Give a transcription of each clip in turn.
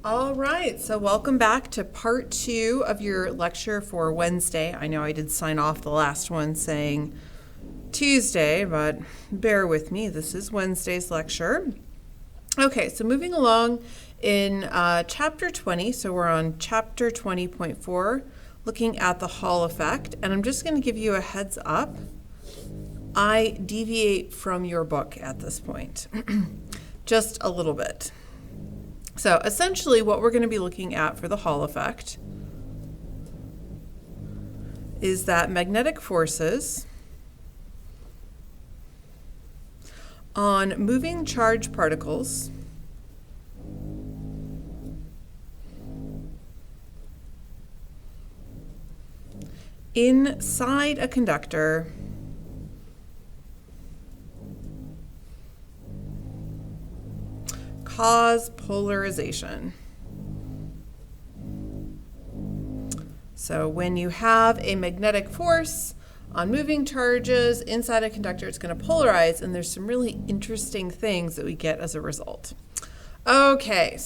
All right, so welcome back to part 2 of your lecture for Wednesday. I know I did sign off the last one saying Tuesday, but bear with me. This is Wednesday's lecture. Okay, so moving along in chapter 20, so we're on chapter 20.4, looking at the Hall effect, and I'm just going to give you a heads up. I deviate from your book at this point, just a little bit. So essentially what we're going to be looking at for the Hall effect is that magnetic forces on moving charged particles inside a conductor cause polarization. So when you have a magnetic force on moving charges inside a conductor, it's going to polarize, and there's some really interesting things that we get as a result. Okay,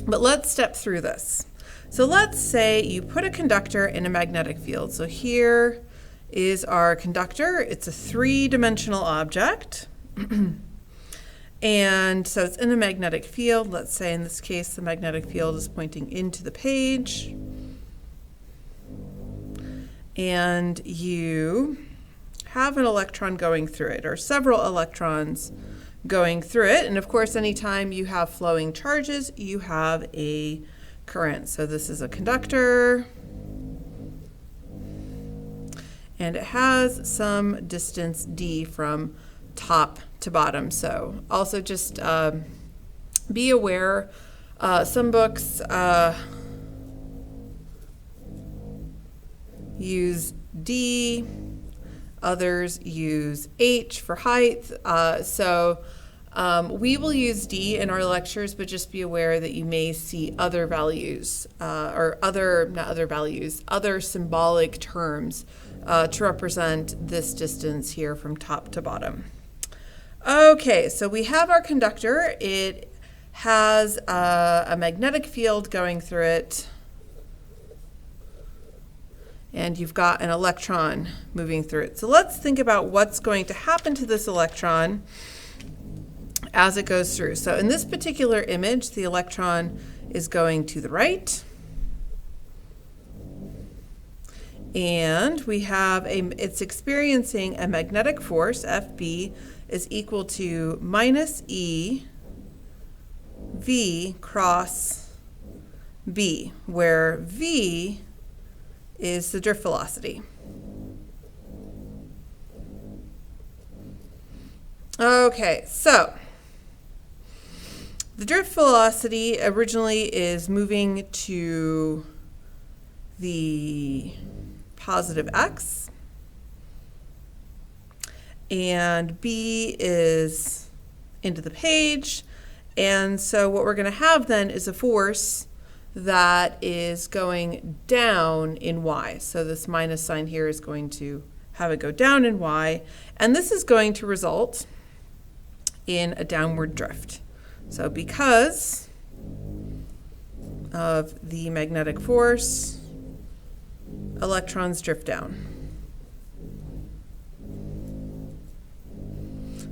but let's step through this. So let's say you put a conductor in a magnetic field. So here is our conductor. It's a three-dimensional object. And so it's in a magnetic field. Let's say in this case the magnetic field is pointing into the page. And you have an electron going through it, or several electrons going through it. And of course, anytime you have flowing charges, you have a current. So this is a conductor. And it has some distance d from top to bottom. So also just be aware, some books use D, others use H for height. We will use D in our lectures, but just be aware that you may see other values other symbolic terms to represent this distance here from top to bottom. Okay, so we have our conductor. It has a magnetic field going through it, and you've got an electron moving through it. So let's think about what's going to happen to this electron as it goes through. So in this particular image, the electron is going to the right, and we have it's experiencing a magnetic force, FB, is equal to minus E V cross B, where V is the drift velocity. Okay, so the drift velocity originally is moving to the positive x, and B is into the page. And so what we're going to have then is a force that is going down in y. So this minus sign here is going to have it go down in y, and this is going to result in a downward drift. So because of the magnetic force, electrons drift down.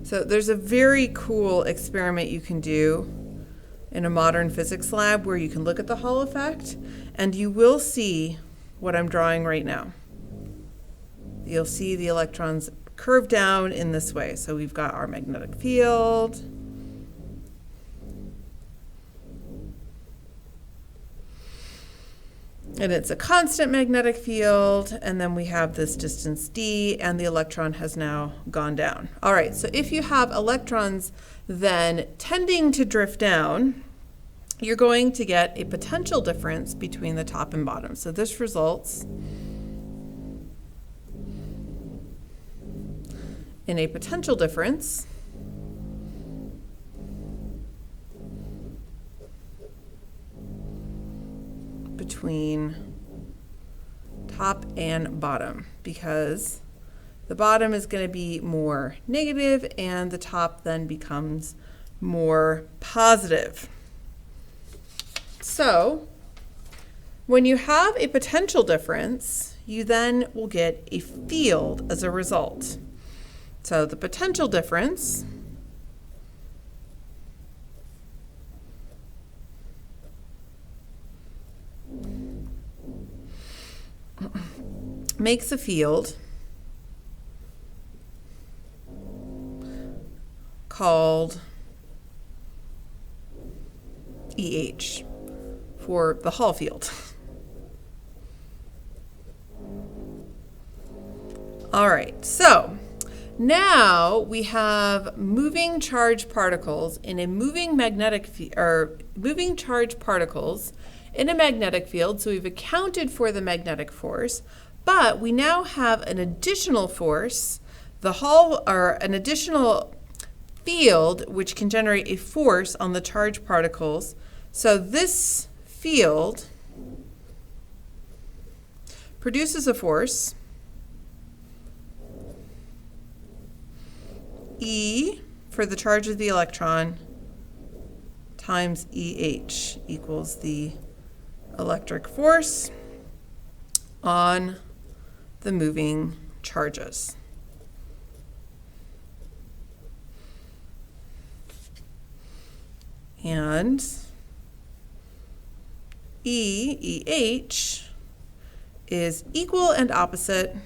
So there's a very cool experiment you can do in a modern physics lab where you can look at the Hall effect, and you will see what I'm drawing right now. You'll see the electrons curve down in this way. So we've got our magnetic field. And it's a constant magnetic field, and then we have this distance d, and the electron has now gone down. All right, so if you have electrons then tending to drift down, you're going to get a potential difference between the top and bottom. So this results in a potential difference between top and bottom, because the bottom is going to be more negative and the top then becomes more positive. So when you have a potential difference, you then will get a field as a result. So the potential difference makes a field called EH for the Hall field. All right, so now we have moving charge particles in a moving charge particles in a magnetic field. So we've accounted for the magnetic force, but we now have an additional force, an additional field which can generate a force on the charged particles. So this field produces a force E for the charge of the electron times EH equals the electric force on the moving charges. And EH is equal and opposite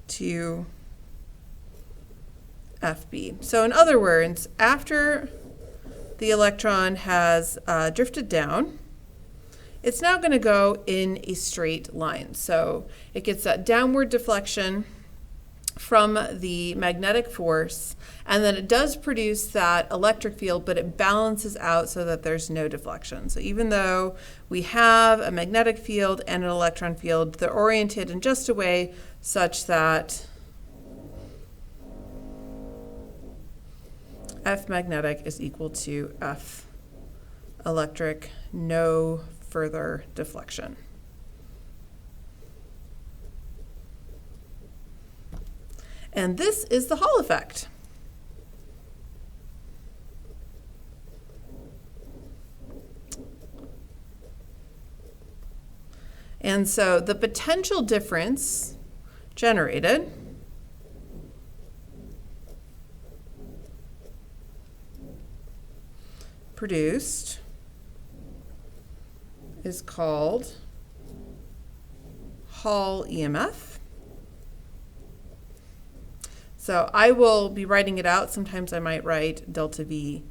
to FB. So in other words, after the electron has drifted down, it's now going to go in a straight line. So it gets that downward deflection from the magnetic force, and then it does produce that electric field, but it balances out so that there's no deflection. So even though we have a magnetic field and an electron field, they're oriented in just a way such that F magnetic is equal to F electric, no further deflection. And this is the Hall effect. And so the potential difference generated produced is called Hall EMF. So I will be writing it out. Sometimes I might write delta V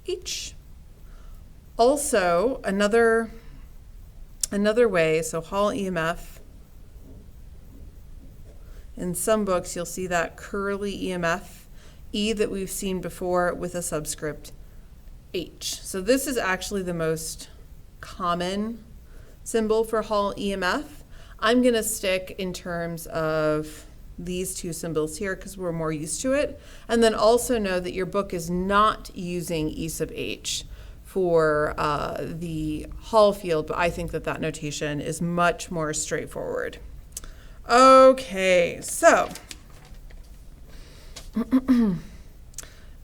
H. Also, another way, so Hall EMF, in some books you'll see that curly EMF, E that we've seen before with a subscript H. So this is actually the most common symbol for Hall EMF. I'm going to stick in terms of these two symbols here because we're more used to it. And then also know that your book is not using E sub H for the Hall field, but I think that that notation is much more straightforward. Okay, so,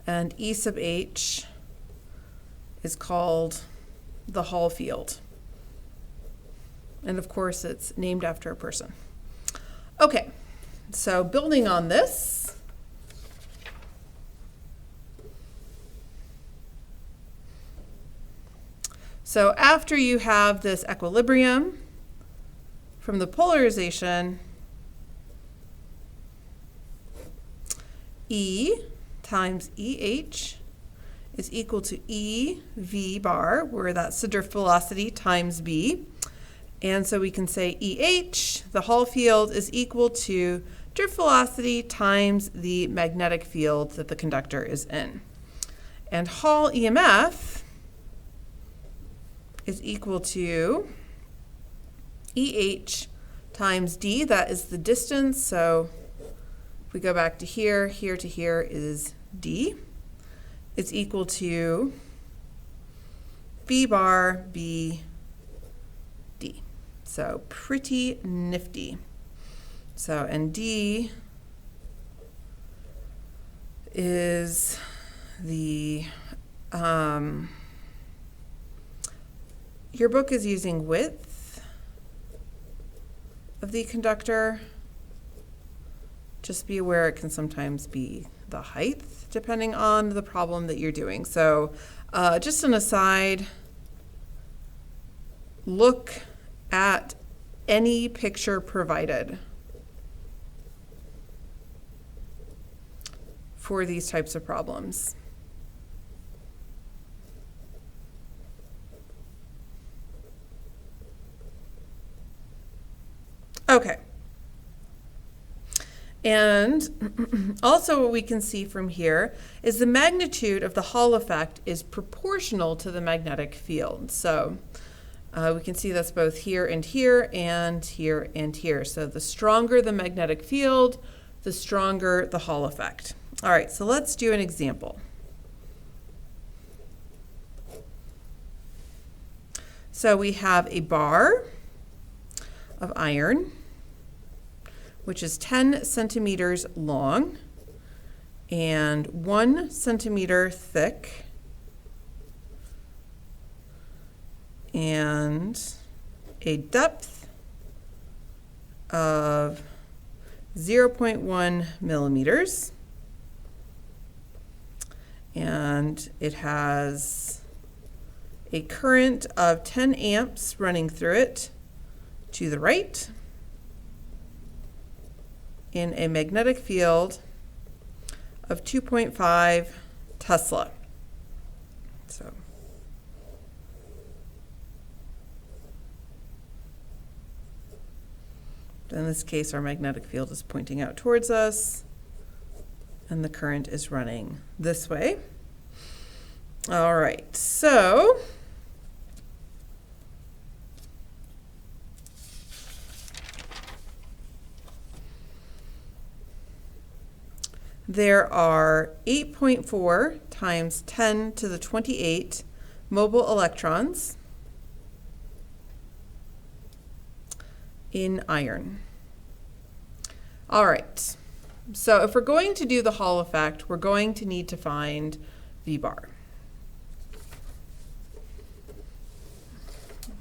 and E sub H is called the Hall field. And of course, it's named after a person. Okay. So building on this, so after you have this equilibrium from the polarization, E times EH is equal to EV bar, where that's the drift velocity, times B. And so we can say EH, the Hall field, is equal to drift velocity times the magnetic field that the conductor is in. And Hall EMF is equal to EH times D, that is the distance. So if we go back to here, here to here is D. It's equal to V bar B D. So pretty nifty. So, and D is the, your book is using width of the conductor. Just be aware it can sometimes be the height depending on the problem that you're doing. So just an aside, look at any picture provided for these types of problems. Okay. And also what we can see from here is the magnitude of the Hall effect is proportional to the magnetic field. So we can see that's both here and here and here and here. So the stronger the magnetic field, the stronger the Hall effect. All right, so let's do an example. So we have a bar of iron, which is 10 centimeters long and 1 centimeter thick, and a depth of 0.1 millimeters. And it has a current of 10 amps running through it to the right in a magnetic field of 2.5 Tesla. So in this case, our magnetic field is pointing out towards us, and the current is running this way. All right, so there are 8.4 times 10 to the 28 mobile electrons in iron. All right, so if we're going to do the Hall effect, we're going to need to find V bar.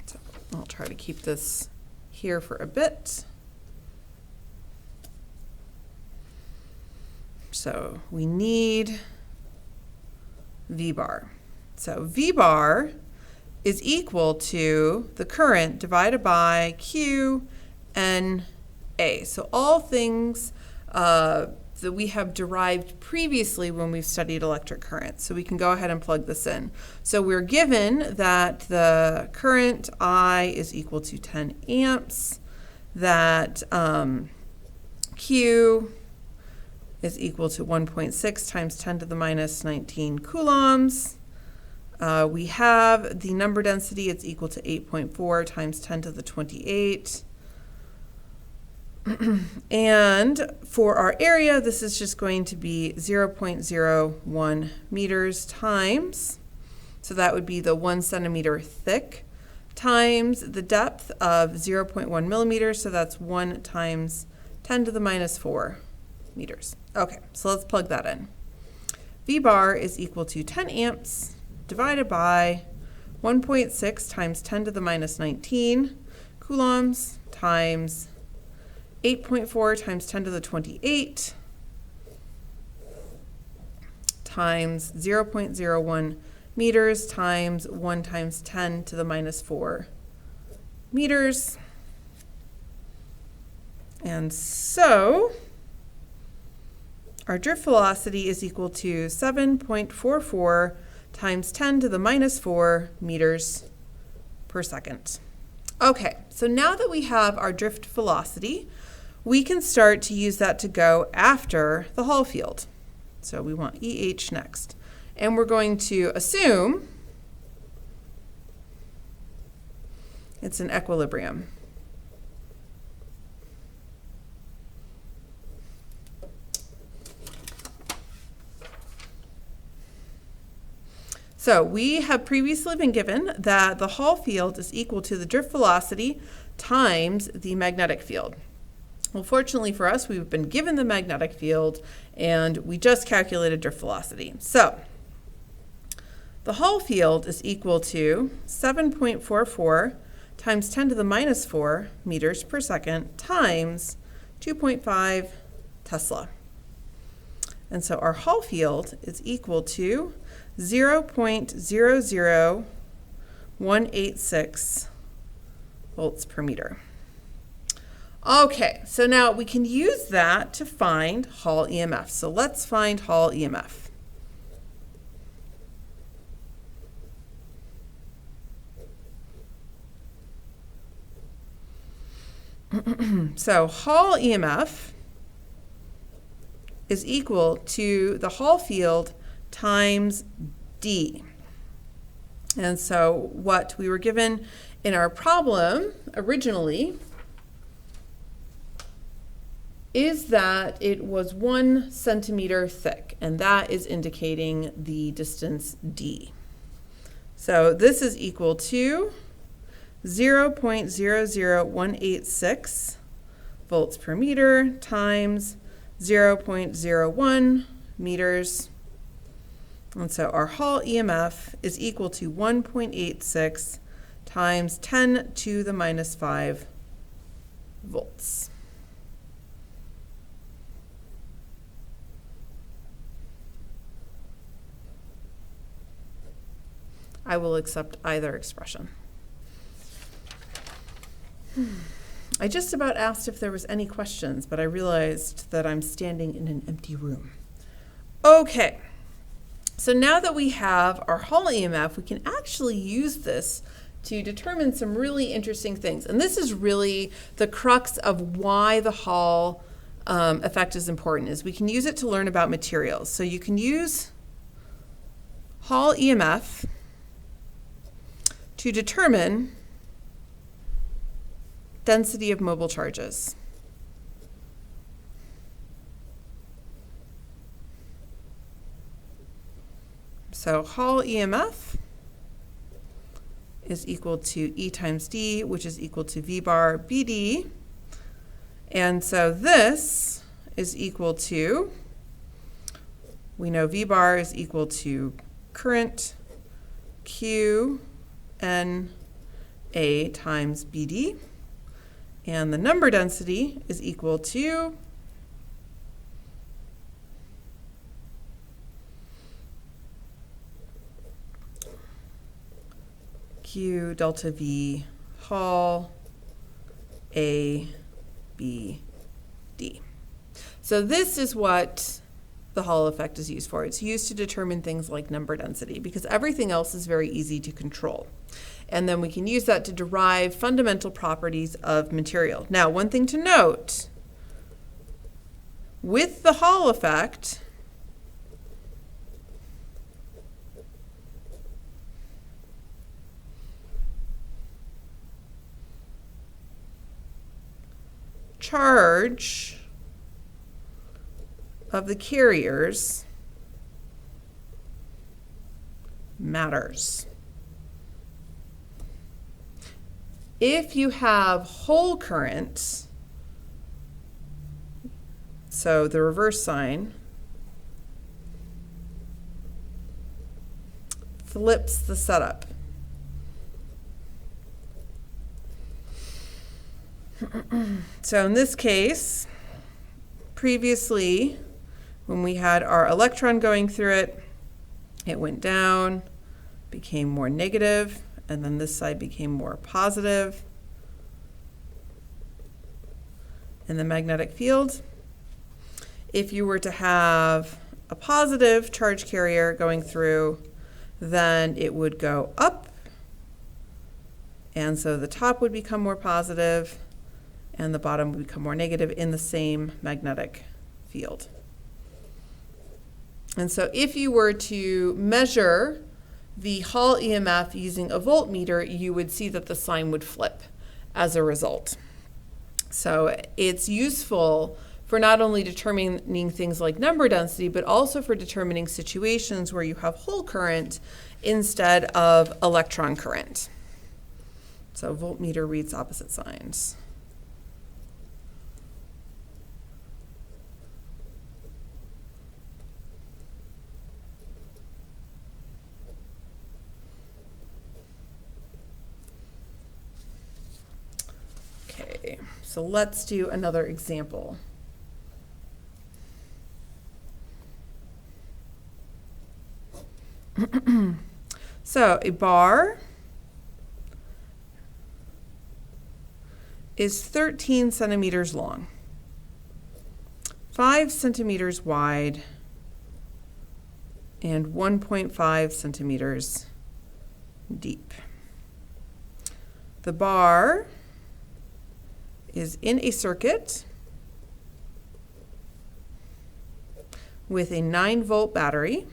So I'll try to keep this here for a bit. So we need V bar. So V bar is equal to the current divided by Q N A. So all things that we have derived previously when we've studied electric current. So we can go ahead and plug this in. So we're given that the current I is equal to 10 amps, that Q is equal to 1.6 times 10 to the minus 19 coulombs. We have the number density, it's equal to 8.4 times 10 to the 28. And for our area, this is just going to be 0.01 meters times, so that would be the 1 centimeter thick, times the depth of 0.1 millimeters, so that's 1 times 10 to the minus 4 meters. Okay, so let's plug that in. V bar is equal to 10 amps divided by 1.6 times 10 to the minus 19 coulombs times 8.4 times 10 to the 28 times 0.01 meters times 1 times 10 to the minus 4 meters. And so our drift velocity is equal to 7.44 times 10 to the minus 4 meters per second. Okay, so now that we have our drift velocity, we can start to use that to go after the Hall field. So we want EH next. And we're going to assume it's an equilibrium. So we have previously been given that the Hall field is equal to the drift velocity times the magnetic field. Well, fortunately for us, we've been given the magnetic field and we just calculated drift velocity. So the Hall field is equal to 7.44 times 10 to the minus 4 meters per second times 2.5 Tesla. And so our Hall field is equal to 0.00186 volts per meter. Okay, so now we can use that to find Hall EMF. So let's find Hall EMF. So Hall EMF is equal to the Hall field times D. And so what we were given in our problem originally is that it was 1 centimeter thick, and that is indicating the distance D. So this is equal to 0.00186 volts per meter times 0.01 meters. And so our Hall EMF is equal to 1.86 times 10 to the minus 5 volts. I will accept either expression. I just about asked if there was any questions, but I realized that I'm standing in an empty room. Okay, so now that we have our Hall EMF, we can actually use this to determine some really interesting things. And this is really the crux of why the Hall effect is important, is we can use it to learn about materials. So you can use Hall EMF to determine density of mobile charges. So Hall EMF is equal to E times D, which is equal to V bar BD. And so this is equal to, we know V bar is equal to current Q N A times BD. And the number density is equal to Q delta V Hall A B D. So this is what the Hall effect is used for. It's used to determine things like number density because everything else is very easy to control. And then we can use that to derive fundamental properties of material. Now, one thing to note, with the Hall effect, charge of the carriers matters. If you have whole current, so the reverse sign flips the setup. So in this case, previously, when we had our electron going through it, it went down, became more negative, and then this side became more positive in the magnetic field. If you were to have a positive charge carrier going through, then it would go up, and so the top would become more positive, and the bottom would become more negative in the same magnetic field. And so if you were to measure the Hall EMF using a voltmeter, you would see that the sign would flip as a result. So it's useful for not only determining things like number density, but also for determining situations where you have whole current instead of electron current. So voltmeter reads opposite signs. so let's do another example. So a bar is 13 centimeters long, 5 centimeters wide, and 1.5 centimeters deep. The bar is in a circuit with a 9-volt battery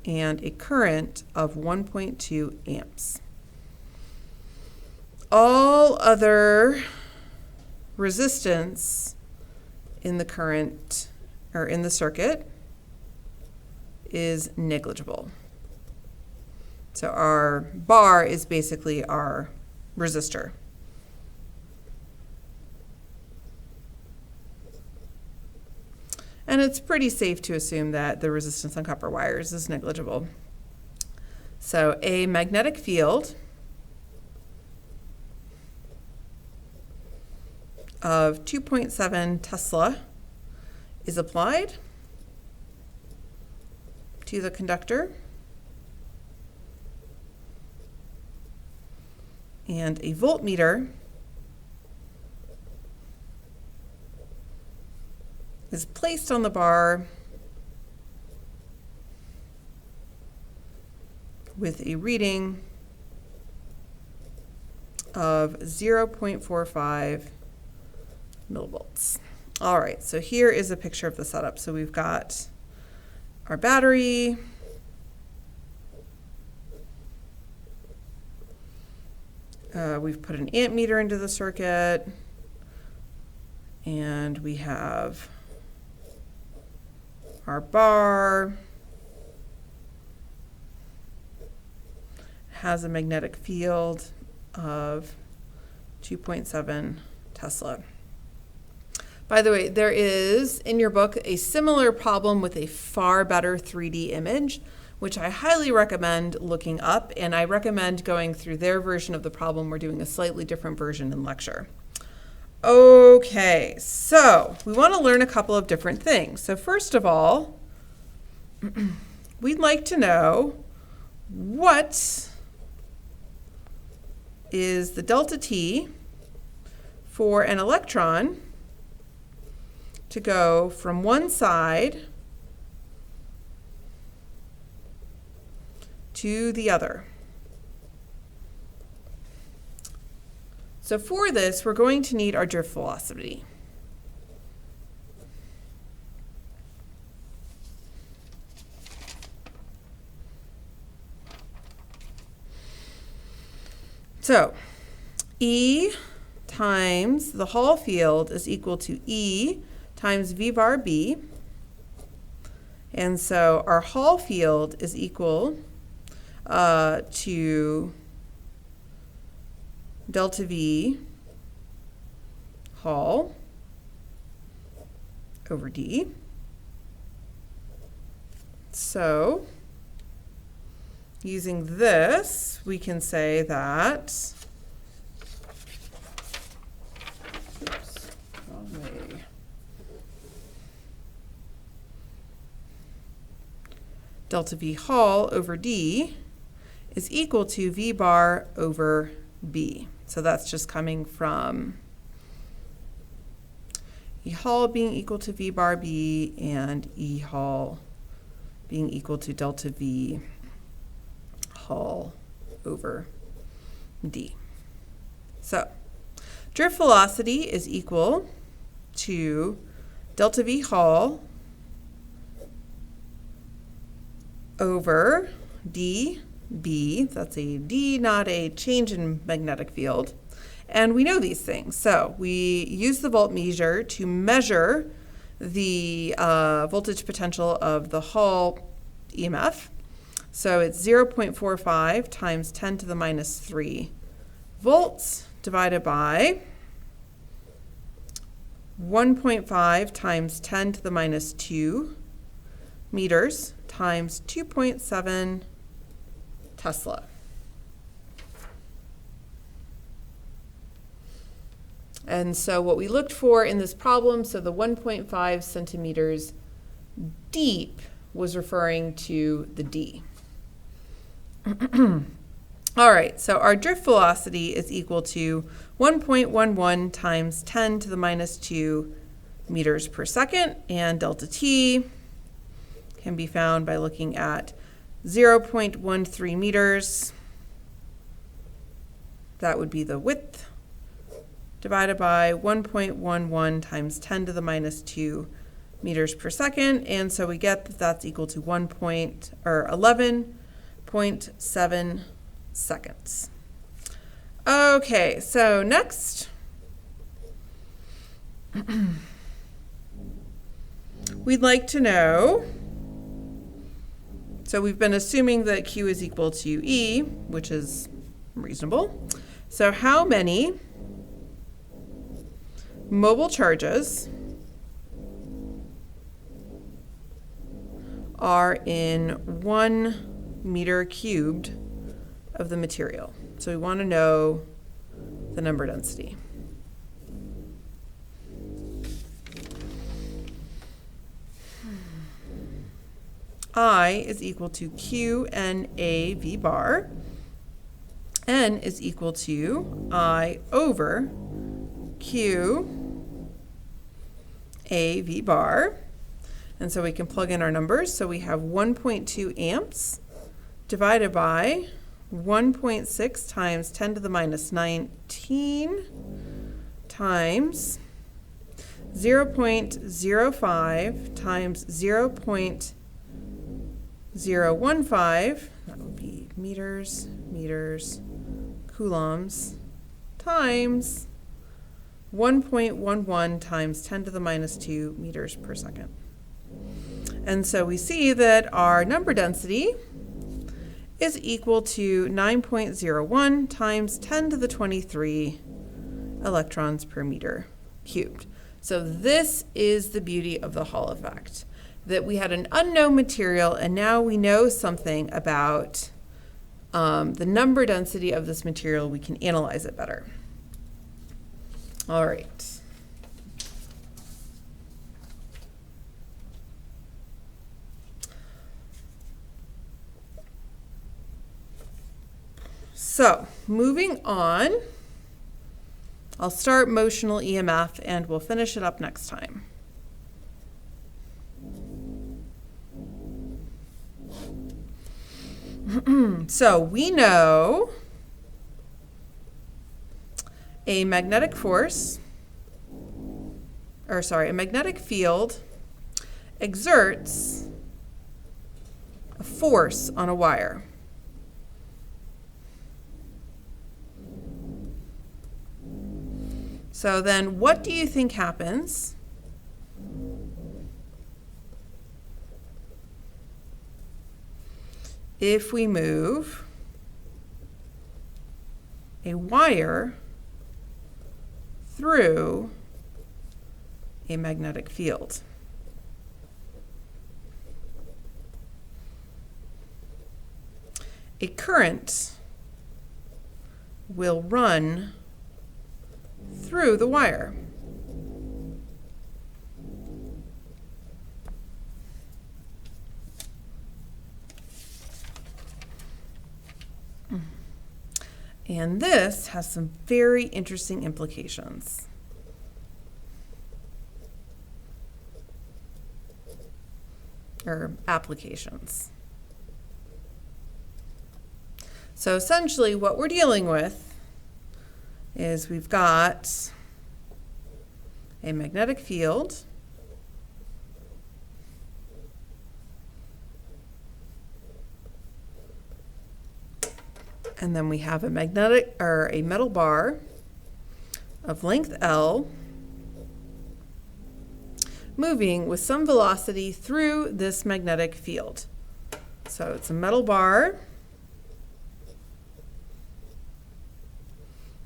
and a current of 1.2 amps. All other resistance in the current or in the circuit is negligible. So our bar is basically our resistor. And it's pretty safe to assume that the resistance on copper wires is negligible. So a magnetic field of 2.7 Tesla is applied to the conductor, and a voltmeter is placed on the bar with a reading of 0.45 millivolts. All right, so here is a picture of the setup. So we've got our battery, we've put an amp meter into the circuit, and we have our bar, has a magnetic field of 2.7 Tesla. By the way, there is in your book a similar problem with a far better 3D image, which I highly recommend looking up, and I recommend going through their version of the problem. We're doing a slightly different version in lecture. Okay, so we want to learn a couple of different things. So first of all, we'd like to know what is the delta T for an electron to go from one side to the other. So for this, we're going to need our drift velocity. So E times the Hall field is equal to E times V bar B. And so our Hall field is equal to delta V Hall over D. So using this, we can say that, oops, wrong way. Delta V Hall over D is equal to V bar over B. So that's just coming from E Hall being equal to V bar B and E Hall being equal to delta V Hall over D. So drift velocity is equal to delta V Hall over dB. That's a D, not a change in magnetic field. And we know these things. So we use the voltmeter to measure the voltage potential of the Hall EMF. So it's 0.45 times 10 to the minus 3 volts divided by 1.5 times 10 to the minus 2 meters times 2.7 Tesla. And so what we looked for in this problem, so the 1.5 centimeters deep was referring to the D. All right, so our drift velocity is equal to 1.11 times 10 to the minus 2 meters per second, and delta T can be found by looking at 0.13 meters. That would be the width, divided by 1.11 times 10 to the minus 2 meters per second, and so we get that that's equal to 11.7 seconds. Okay, so next, we'd like to know, so we've been assuming that Q is equal to E, which is reasonable. So how many mobile charges are in 1 meter cubed of the material? So we want to know the number density. I is equal to QNA V bar. N is equal to I over Q A V bar. And so we can plug in our numbers. So we have 1.2 amps divided by 1.6 times 10 to the minus 19 times 0.05 times 0.015, that would be meters, coulombs, times 1.11 times 10 to the minus 2 meters per second. And so we see that our number density is equal to 9.01 times 10 to the 23 electrons per meter cubed. So this is the beauty of the Hall effect, that we had an unknown material and now we know something about the number density of this material. We can analyze it better. All right. So moving on, I'll start motional EMF and we'll finish it up next time. So we know a magnetic field exerts a force on a wire. So then what do you think happens if we move a wire through a magnetic field? A current will run through the wire. And this has some very interesting implications. Or applications. So essentially what we're dealing with is we've got a magnetic field and then we have a metal bar of length L moving with some velocity through this magnetic field. So it's a metal bar.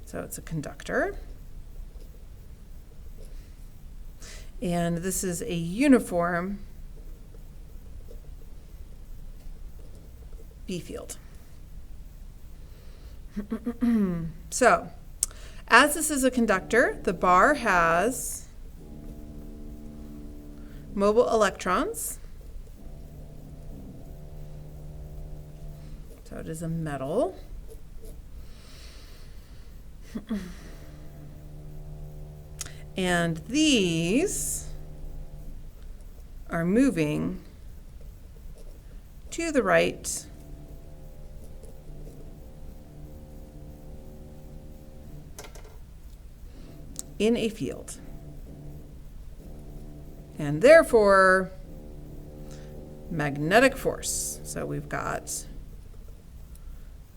So it's a conductor. And this is a uniform B field. So As this is a conductor, the bar has mobile electrons. So it is a metal. And these are moving to the right in a field. And therefore, magnetic force. So we've got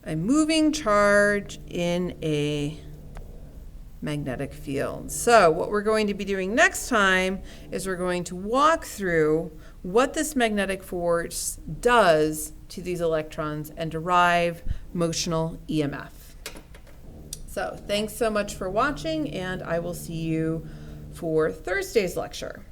a moving charge in a magnetic field. So what we're going to be doing next time is we're going to walk through what this magnetic force does to these electrons and derive motional EMF. So thanks so much for watching, and I will see you for Thursday's lecture.